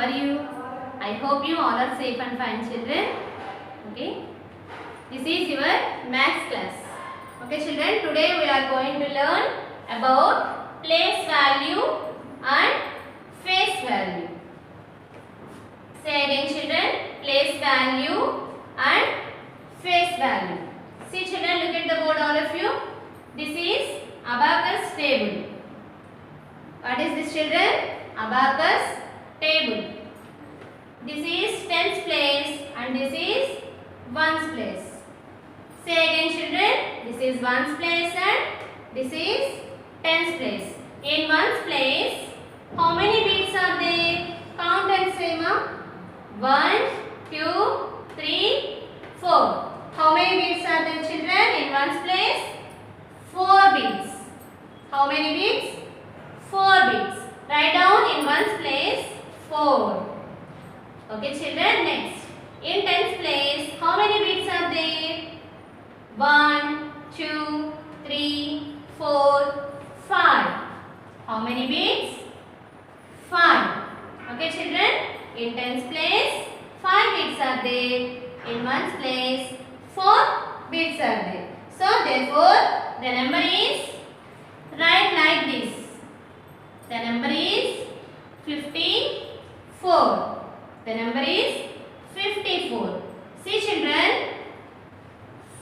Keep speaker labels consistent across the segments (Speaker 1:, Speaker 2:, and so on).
Speaker 1: are you? I hope you all are safe and fine, children. Okay. This is your maths class. Okay, children. Today we are going to learn about place value and face value. Say again, children. Place value and face value. See, children, look at the board, all of you. This is abacus table. What is this, children? Abacus table. This is tens place and this is ones place. Say again, children. This is ones place and this is tens place. In ones place, how many beads are there? Count and say, ma. 1, 2, 3, 4. How many beads are there, children? In ones place, 4 beads. How many beads? 4 beads. Write down in ones place 4. Okay, children. Next, in tens place, how many beads are there? 1, 2, 3, 4, 5. How many beads? 5. Okay, children. In tens place, 5 beads are there. In ones place, 4 beads are there. So, therefore, the number is write like this. The number is 54. The number is 54. See, children,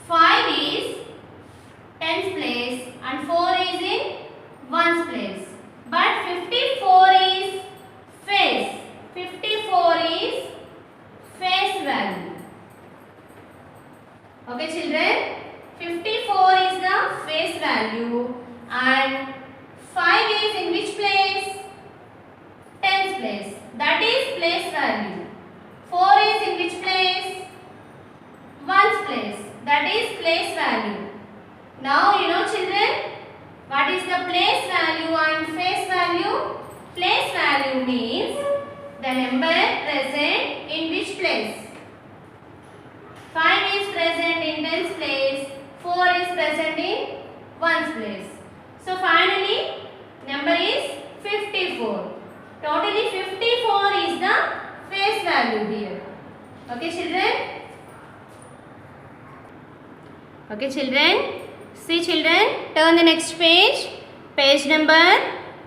Speaker 1: 5 is tens place and 4 is in ones place. But 54 is face. 54 is face value. Okay, children, 54 is the face value and 5 is in which place? Tens place. That is place value. 4 is in which place? Ones place. That is place value. Now you know, children, what is the place value and face value? Place value means the number present in which place? 5 is present in tens place. 4 is present in ones place. So finally, number is 54. Totally 54 is the face value here. Okay, children? Okay, children. See, children, turn the next page. Page number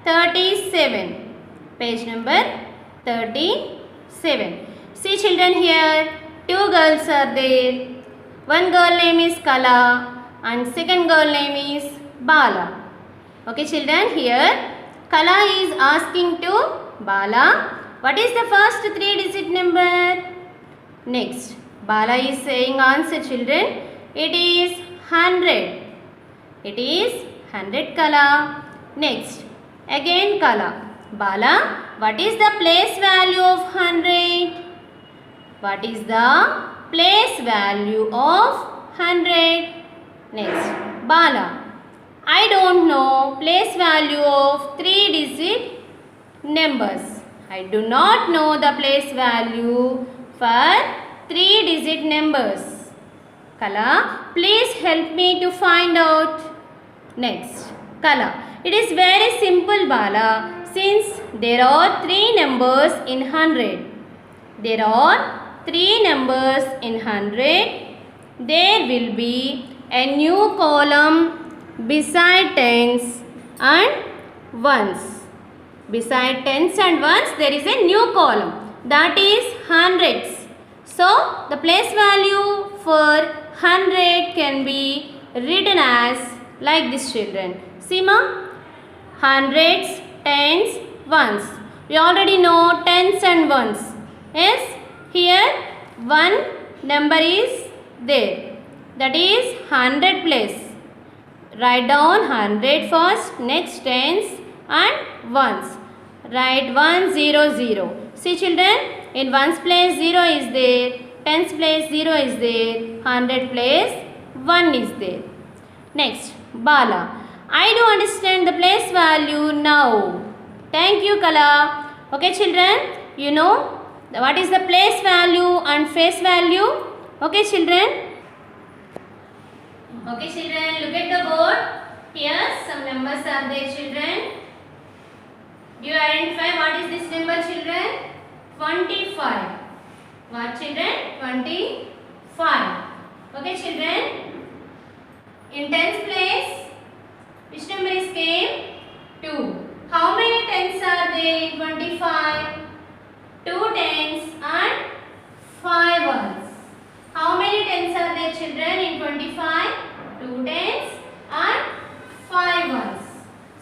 Speaker 1: 37. Page number 37. See, children, here 2 girls are there. One girl name is Kala and second girl name is Bala. Okay, children, here Kala is asking to Bala, what is the first 3-digit number? Next, Bala is saying answer, children. It is 100. It is 100, Kala. Next, again Kala. Bala, what is the place value of 100? What is the place value of 100? Next, Bala. I don't know place value of 3-digit numbers. I do not know the place value for 3-digit numbers. Kala, please help me to find out. Next, Kala. It is very simple, Bala, since there are 3 numbers in 100. There are 3 numbers in 100. There will be a new column beside tens and ones. Beside tens and ones, there is a new column, that is hundreds. So, the place value for 100 can be written as like this, children. See, ma? Hundreds, tens, ones. We already know tens and ones. Yes? Here, one number is there. That is 100 place. Write down 100 first, next tens and ones. Write 1, 0, 0. See, children, in ones place 0 is there, tens place 0 is there, 100 place 1 is there. Next, Bala. I do understand the place value now. Thank you, Kala. Okay, children, you know what is the place value and face value? Okay, children. Okay, children, look at the board. Here some numbers are there, children. Do you identify what is this number, children? 25. What children? 25. Okay children. In tens place, which number is came? 2. How many tens are there in 25? 2 tens and 5 ones. How many tens are there children in 25? 2 tens and 5 ones.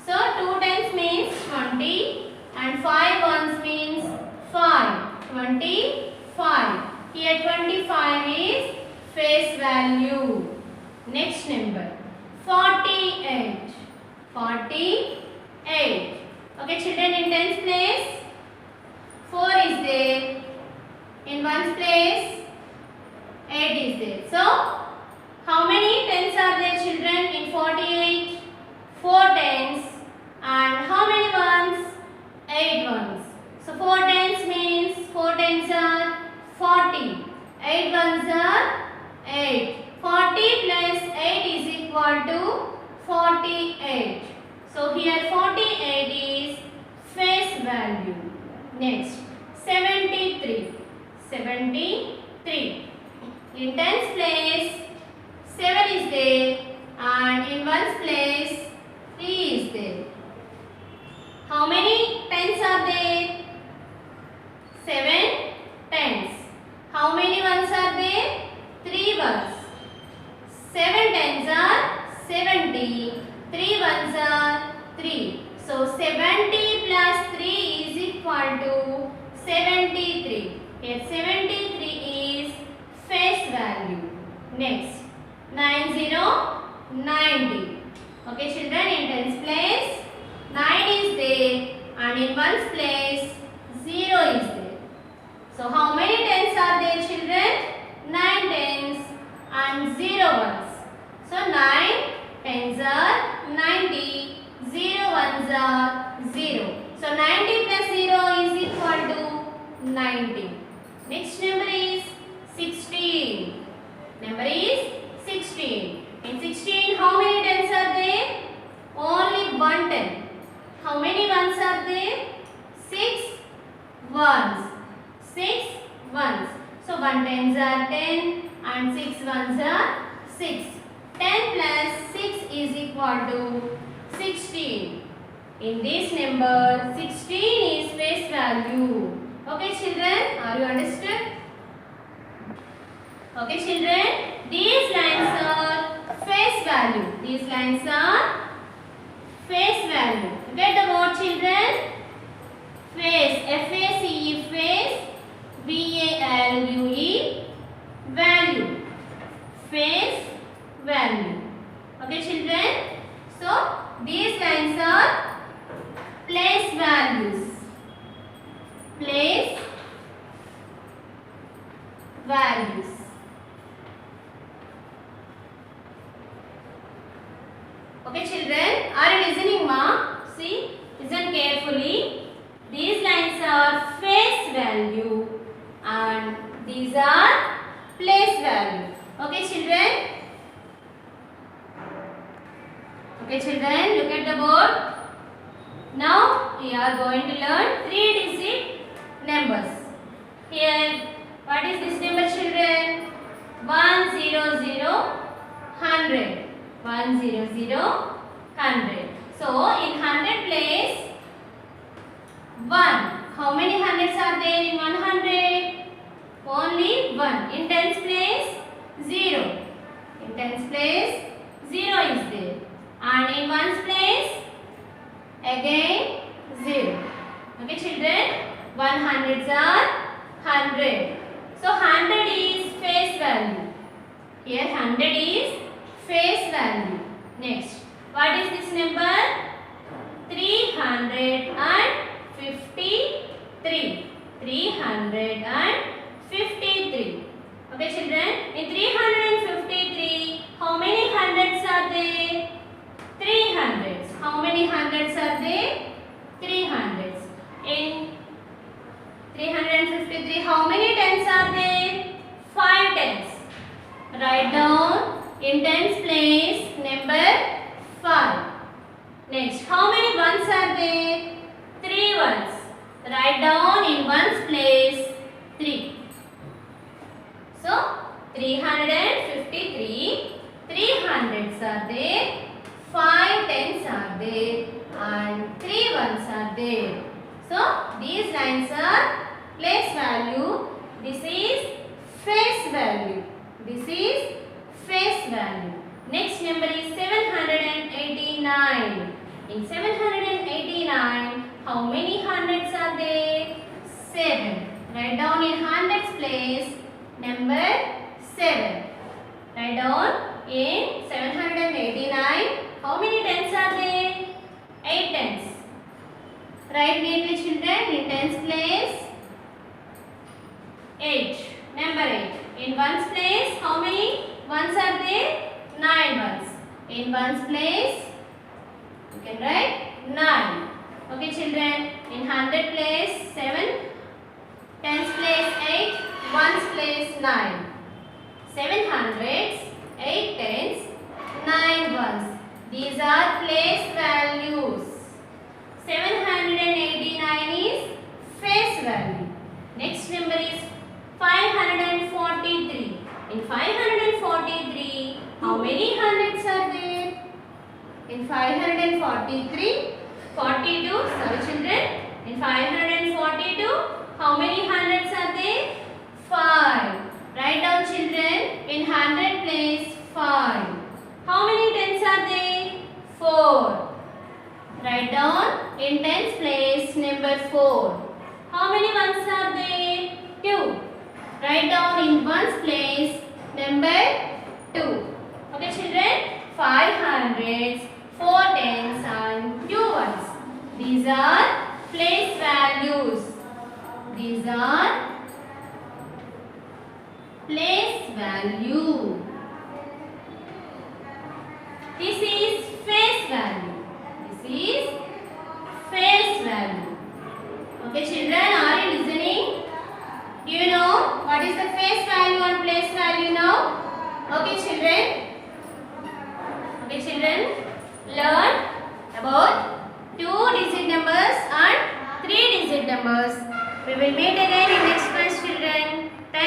Speaker 1: So 2 tens means 20 and 5 ones means 5. 25. Here 25 is face value. Next number 48. 48. Okay children, in tens place 4 is there. In ones place 8 is there. So how many tens are there children in 48? 4 tens and how many ones? 8 ones. So 4 tens means 4 tens are 40. 8 ones are 8. 40 plus 8 is equal to 48. So here 48 is face value. Next 73. 73. In tens place 7 is there and in ones place 3 is there. How many tens are there? 7 tens. How many ones are there? 3 ones. 7 tens are 70. 3 ones are 3. So 70 plus 3 is equal to 73. Here 73 is face value. Next 90. Okay children, in tens place 9 is there and in ones place 0 is there. So how many tens are there children? 9 tens and 0 ones. So 9 tens are 90, 0 ones are 0. So 90 plus 0 is equal to 90. Next number is 16. Number is 16. In 16, how many tens are there? Only 1 ten. How many ones are there? 6 ones. 6 ones. So 1 tens are 10 and 6 ones are 6. 10 plus 6 is equal to 16. In this number, 16 is face value. Okay children, are you understood? Okay children, these lines are face value. These lines are face value. Get the word children. Face, F-A-C-E, face, V-A-L-U-E, value. Face value. Okay children. So these lines are place values. Place values. Okay children, are you listening ma? See, listen carefully. These lines are face value and these are place value. Okay children? Okay children, look at the board. Now we are going to learn 3-digit numbers. Here, what is this number children? 100, 100. 100, 100. So in 100 place 1. How many hundreds are there in 100? Only 1. In tens place 0. In tens place 0 is there. And in ones place again 0. Okay children, 100s are 100. So 100 is face value. Here 100 is face value. Next, what is this number? 353. 353. Okay children, in 353, how many hundreds are there? 3 hundreds. How many hundreds are there? 3 hundreds. In 353, how many tens are there? 5 tens. Write down in tens place number 5. Next, how many ones are there? 3 ones. Write down in ones place are there. So these lines are place value. This is face value. This is face value. Next number is 789. In 789, how many hundreds are there? 7. Write down in hundreds place number 7. Write down in 789. How many tens are there? 8 tens. Write neatly children in tens place 8. Number 8. In ones place, how many ones are there? 9 ones. In ones place, you can write 9. Okay children. In hundred place 7. Tens place 8. Ones place 9. 7 hundreds, 8 tens, 9 ones. These are place values. 789 is face value. Next number is 543. In 543, how many hundreds are there? In 543, 42. Sorry children. In 542, how many hundreds are there? 5. Write down children in 100 place 5. How many tens are there? 4. Write down in tens place number 4. How many ones are there? 2. Write down in ones place number 2. Okay children, 5 hundreds, 4 tens and 2 ones. These are place values. These are place value. This is face value. This is face value. Okay children, are you listening? Do you know what is the face value and place value now? Okay children. Okay children, learn about 2-digit numbers and 3-digit numbers. We will meet again in